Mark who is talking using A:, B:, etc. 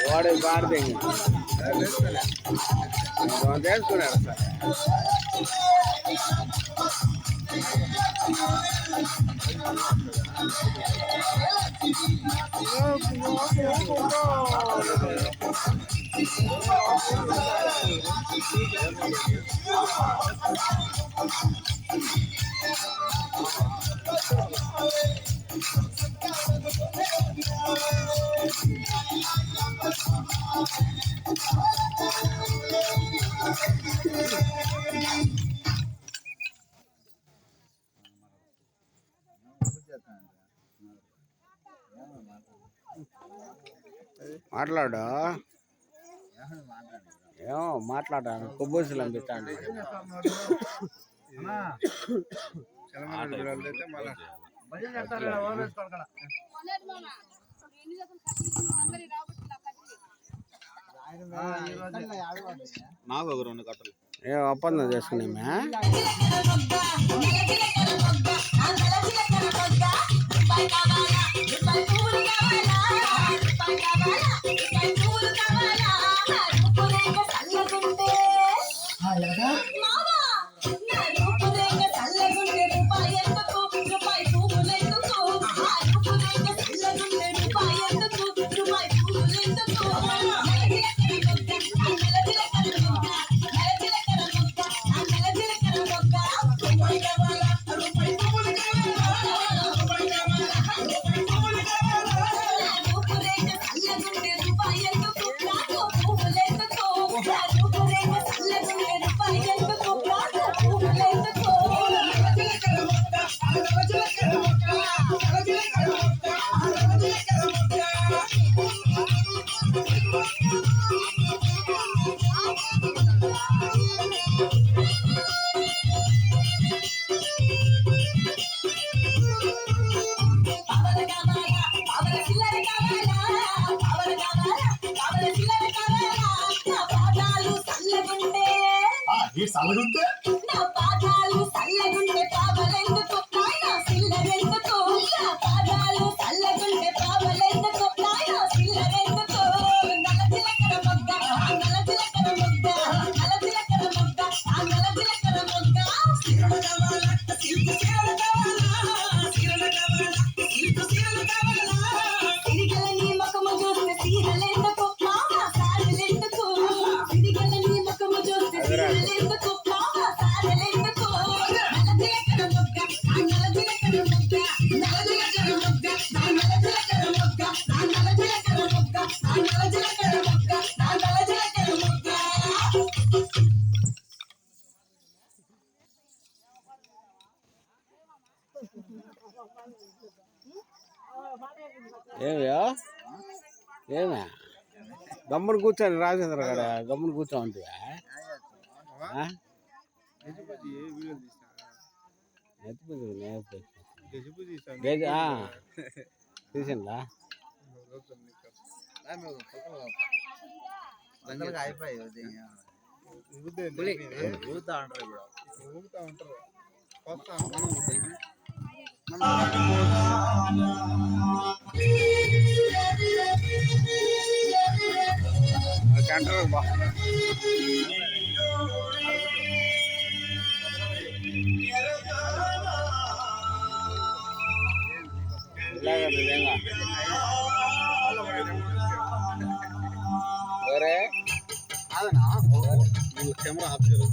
A: వాడు బాడదే తెలుసుకున్నాడు సార్. మాట్లాడు ఏమో మాట్లాడాను కొబ్బోసులు అనిపిస్తాను.
B: నాకు ఒక 2 కట్టలు
A: ఏం ఒప్పందం చేసుకున్నామే.
C: నా పాదాలు చల్లగుండే పాపలెందుకు నాయనా సిల్లరెందుకు నా పాదాలు చల్లగుండే పాపలెందుకు నాయనా సిల్లరెందుకు నల్ల జీలకర్ర మొగ్గ నల్ల జీలకర్ర మొగ్గ నల్ల జీలకర్ర మొగ్గ నల్ల జీలకర్ర మొగ్గ సిరలు కావాలా సిల్కు సిరలు కావాలా సిరలు కావాలా సిల్కు సిరలు కావాలా సిరిగల నీ ముఖము చూస్తే సీరలెందుకు మామ సారలెందుకు సిరిగల నీ ముఖము చూస్తే సీరలెందుకు
A: ఏమయ్యా ఏమే గమ్మును కూర్చొని రాజేంద్ర గారు గమ్మును కూర్చో ఉంటుందా తీసిందా
B: అయిపోయి
A: సెంటర్ బా
B: కెమెరా ఆఫ్ చేయాలి.